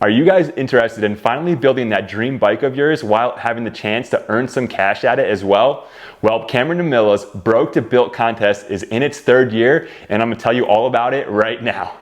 Are you guys interested in finally building that dream bike of yours while having the chance to earn some cash at it as well? Well, Cameron Niemela's Broke to Built contest is in its third year, and I'm gonna tell you all about it right now.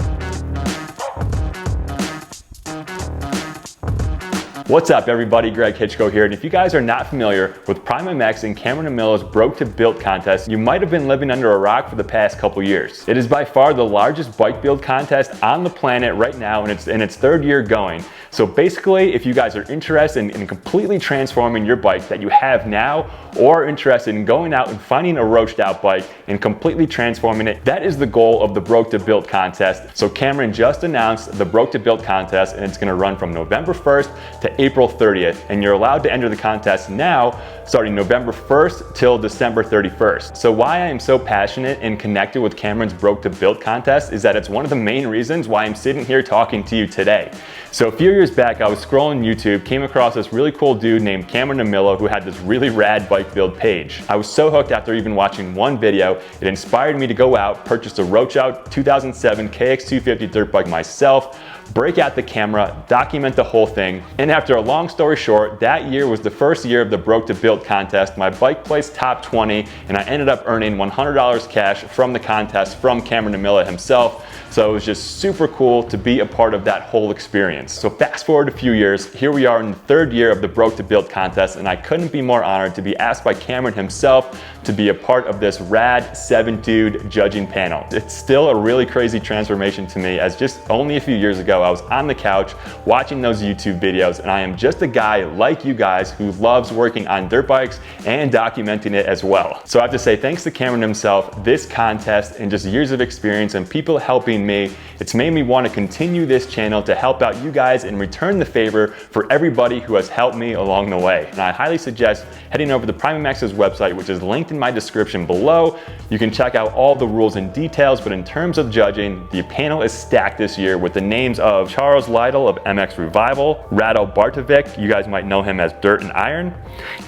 What's up everybody, Greg Hitchko here, and if you guys are not familiar with Prime MX and Cameron Niemela's Broke to Built contest, you might have been living under a rock for the past couple years. It is by far the largest bike build contest on the planet right now, and it's in its third year going. So basically, if you guys are interested in completely transforming your bike that you have now, or interested in going out and finding a roached out bike and completely transforming it, that is the goal of the Broke to Built contest. So Cameron just announced the Broke to Built contest, and it's gonna run from November 1st to April 30th, and you're allowed to enter the contest now starting November 1st till December 31st. So why I am so passionate and connected with Cameron's Broke to Built contest is that it's one of the main reasons why I'm sitting here talking to you today. So a few years back, I was scrolling YouTube, came across this really cool dude named Cameron Niemela who had this really rad bike build page. I was so hooked after even watching one video, it inspired me to go out, purchase a Roach Out 2007 KX250 dirt bike myself, break out the camera, document the whole thing, and after a long story short, that year was the first year of the Broke to Built contest. My bike placed top 20, and I ended up earning $100 cash from the contest from Cameron Niemela himself. So it was just super cool to be a part of that whole experience. So fast forward a few years, here we are in the third year of the Broke to Built contest, and I couldn't be more honored to be asked by Cameron himself to be a part of this rad 7-dude judging panel. It's still a really crazy transformation to me, as just only a few years ago I was on the couch watching those YouTube videos, and I am just a guy like you guys who loves working on dirt bikes and documenting it as well. So I have to say thanks to Cameron himself, this contest, and just years of experience and people helping me, it's made me want to continue this channel to help out you guys and return the favor for everybody who has helped me along the way. And I highly suggest heading over to Prime MX's website, which is linked in my description below. You can check out all the rules and details, but in terms of judging, the panel is stacked this year with the names of Charles Lytle of MX Revival, Rado Bartovic, you guys might know him as Dirt and Iron,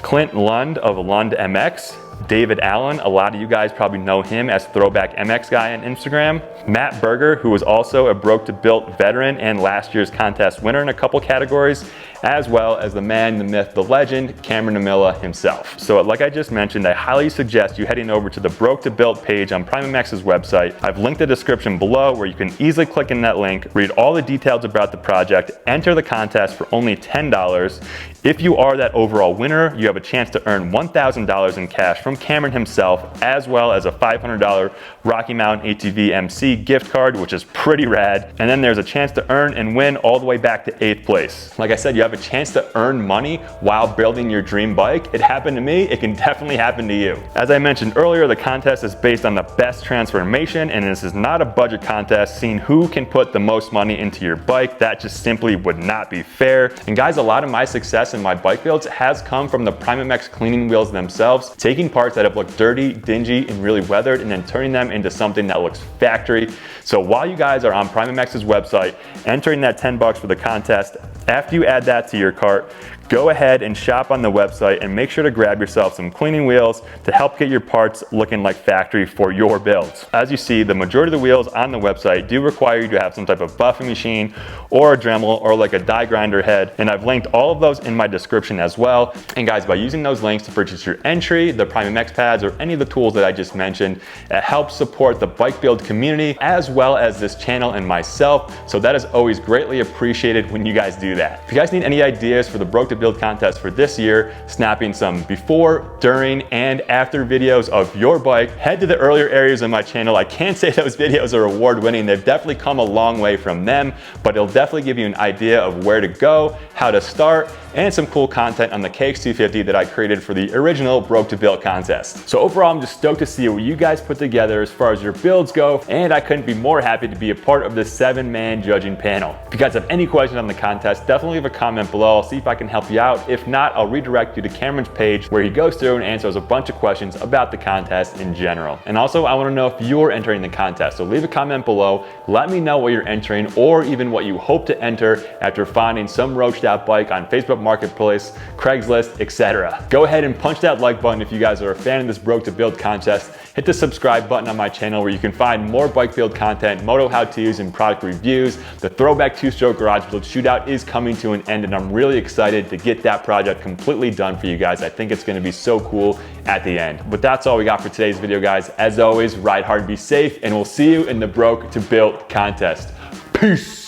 Clint Lund of Lund MX, David Allen, a lot of you guys probably know him as Throwback MX Guy on Instagram, Matt Berger, who was also a Broke to Built veteran and last year's contest winner in a couple categories, as well as the man, the myth, the legend, Cameron Niemela himself. So like I just mentioned, I highly suggest you heading over to the Broke to Built page on Prime MX's website. I've linked the description below where you can easily click in that link, read all the details about the project, enter the contest for only $10. If you are that overall winner, you have a chance to earn $1,000 in cash from Cameron himself, as well as a $500 Rocky Mountain ATV MC gift card, which is pretty rad. And then there's a chance to earn and win all the way back to 8th place. Like I said, you have a chance to earn money while building your dream bike. It happened to me, it can definitely happen to you. As I mentioned earlier, the contest is based on the best transformation, and this is not a budget contest, seeing who can put the most money into your bike. That just simply would not be fair. And guys, a lot of my success in my bike builds has come from the Prime MX cleaning wheels themselves, taking parts that have looked dirty, dingy, and really weathered, and then turning them into something that looks factory. So while you guys are on Prime MX's website, entering that $10 for the contest, after you add that to your cart, go ahead and shop on the website and make sure to grab yourself some cleaning wheels to help get your parts looking like factory for your builds. As you see, the majority of the wheels on the website do require you to have some type of buffing machine or a Dremel or like a die grinder head, and I've linked all of those in my description as well. And guys, by using those links to purchase your entry, the Prime MX pads, or any of the tools that I just mentioned, it helps support the bike build community as well as this channel and myself. So that is always greatly appreciated when you guys do that. If you guys need any ideas for the Broke to Build contest for this year, snapping some before, during, and after videos of your bike, head to the earlier areas of my channel. I can't say those videos are award winning. They've definitely come a long way from them, but it'll definitely give you an idea of where to go, how to start, and some cool content on the KX250 that I created for the original Broke to Built contest. So overall, I'm just stoked to see what you guys put together as far as your builds go, and I couldn't be more happy to be a part of this 7-man judging panel. If you guys have any questions on the contest, definitely leave a comment below. I'll see if I can help you out. If not, I'll redirect you to Cameron's page where he goes through and answers a bunch of questions about the contest in general. And also, I want to know if you're entering the contest, so leave a comment below. Let me know what you're entering, or even what you hope to enter after finding some roached out bike on Facebook Marketplace, Craigslist, etc. Go ahead and punch that like button if you guys are a fan of this Broke to Build contest. Hit the subscribe button on my channel where you can find more bike build content, moto how-tos, and product reviews. The Throwback 2-Stroke Garage Build Shootout is coming to an end, and I'm really excited to get that project completely done for you guys. I think it's gonna be so cool at the end. But that's all we got for today's video, guys. As always, ride hard, be safe, and we'll see you in the Broke to Build contest. Peace.